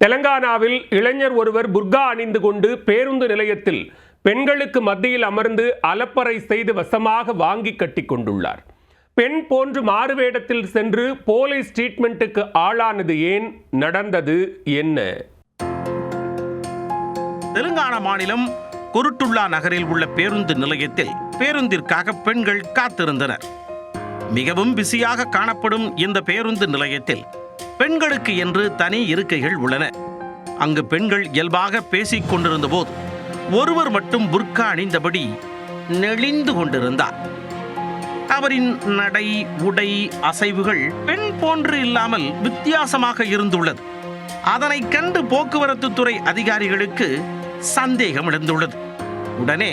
தெலங்கானாவில் இளைஞர் ஒருவர் புர்கா அணிந்து கொண்டு பேருந்து நிலையத்தில் பெண்களுக்கு மத்தியில் அமர்ந்து அலப்பறை செய்து வசமாக வாங்கி கட்டி கொண்டுள்ளார். பெண் போன்று மாறுவேடத்தில் சென்று போலீஸ் ட்ரீட்மெண்ட்டுக்கு ஆளானது ஏன், நடந்தது என்ன? தெலுங்கானா மாநிலம் குருட்டுல்லா நகரில் உள்ள பேருந்து நிலையத்தில் பேருந்திற்காக பெண்கள் காத்திருந்தனர். மிகவும் பிஸியாக காணப்படும் இந்த பேருந்து நிலையத்தில் பெண்களுக்கு என்று தனி இருக்கைகள் உள்ளன. அங்கு பெண்கள் இயல்பாக பேசிக் கொண்டிருந்த போது ஒருவர் மட்டும் புர்கா அணிந்தபடி நெளிந்து கொண்டிருந்தார். அவரின் நடை, உடை, அசைவுகள் பெண் போன்று இல்லாமல் வித்தியாசமாக இருந்துள்ளது. அதனை கண்டு போக்குவரத்து துறை அதிகாரிகளுக்கு சந்தேகம் எழுந்துள்ளது. உடனே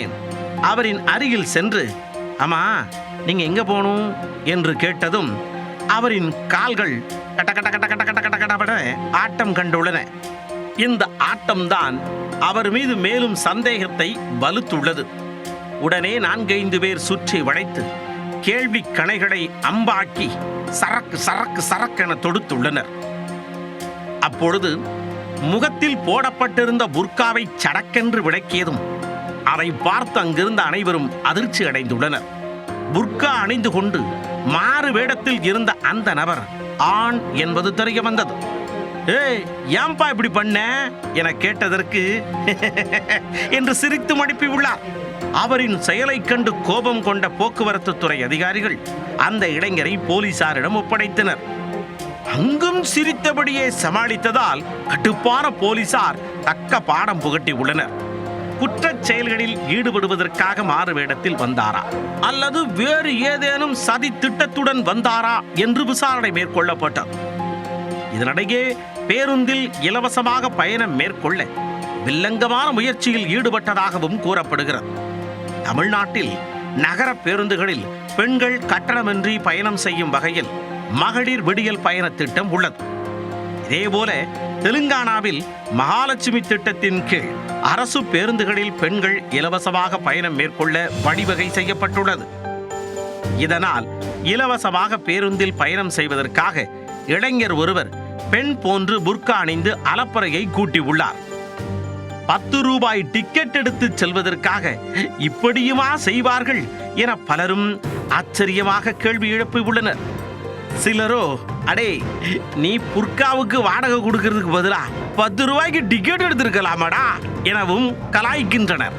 அவரின் அருகில் சென்று, அம்மா நீங்க எங்க போகணும் என்று கேட்டதும் அவரின் கால்கள் கட்ட கட்ட கட்ட கட்ட கட்ட கட்ட கட்டப்பட ஆட்டம் கண்டுள்ளன. இந்த ஆட்டம்தான் அவர் மீது மேலும் சந்தேகத்தை வலுத்துள்ளது. உடனே 4-5 பேர் சுற்றி வளைத்து கேள்வி கணைகளை அம்பாக்கி சரக்கு சரக்கு சரக்கென தொடுத்துள்ளனர். அப்பொழுது முகத்தில் போடப்பட்டிருந்த புர்காவை சடக்கென்று விளக்கியதும் அதை பார்த்து அங்கிருந்த அனைவரும் அதிர்ச்சி அடைந்துள்ளனர். புர்கா அணிந்து கொண்டு மாறு வேடத்தில் இருந்த அந்த நபர் ஆண் என்பது தெரிய வந்தது. ஏய், ஏன்பா இப்படி பண்ண என கேட்டதற்கு என்று சிரித்து மடிப்பி உள்ளார். அவரின் செயலை கண்டு கோபம் கொண்ட போக்குவரத்து துறை அதிகாரிகள் அந்த இளைஞரை போலீசாரிடம் ஒப்படைத்தனர். அங்கும் சிரித்தபடியே சமாளித்ததால் கட்டுப்பான போலீசார் தக்க பாடம் புகட்டி உள்ளனர். குற்றச் செயல்களில் ஈடுபடுவதற்காக மாறு வேடத்தில் வந்தாரா அல்லது வேறு ஏதேனும் சதி திட்டத்துடன் வந்தாரா என்று விசாரணை மேற்கொள்ளப்பட்டது. இதனிடையே பேருந்தில் இலவசமாக பயணம் மேற்கொள்ள வில்லங்கமான முயற்சியில் ஈடுபட்டதாகவும் கூறப்படுகிறது. தமிழ்நாட்டில் நகர பேருந்துகளில் பெண்கள் கட்டணமின்றி பயணம் செய்யும் வகையில் மகளிர் விடியல் பயண திட்டம் உள்ளது. இதேபோல தெலுங்கானாவில் மகாலட்சுமி திட்டத்தின் கீழ் அரசு பேருந்துகளில் பெண்கள் இலவசமாக பயணம் மேற்கொள்ள வழிவகை செய்யப்பட்டுள்ளது. இதனால் இலவசமாக பேருந்தில் பயணம் செய்வதற்காக இளைஞர் ஒருவர் பெண் போன்று புர்கா அணிந்து அலப்பறையை கூட்டியுள்ளார். 10 ரூபாய் டிக்கெட் எடுத்து செல்வதற்காக இப்படியுமா செய்வார்கள் என பலரும் ஆச்சரியமாக கேள்வி எழுப்பி உள்ளனர். சிலரோ, அடே நீ புர்காவுக்கு வாடகை கொடுக்கிறதுக்கு பதிலா 10 ரூபாய்க்கு டிக்கெட் எடுத்திருக்கலாமாடா எனவும் கலாய்க்கின்றனர்.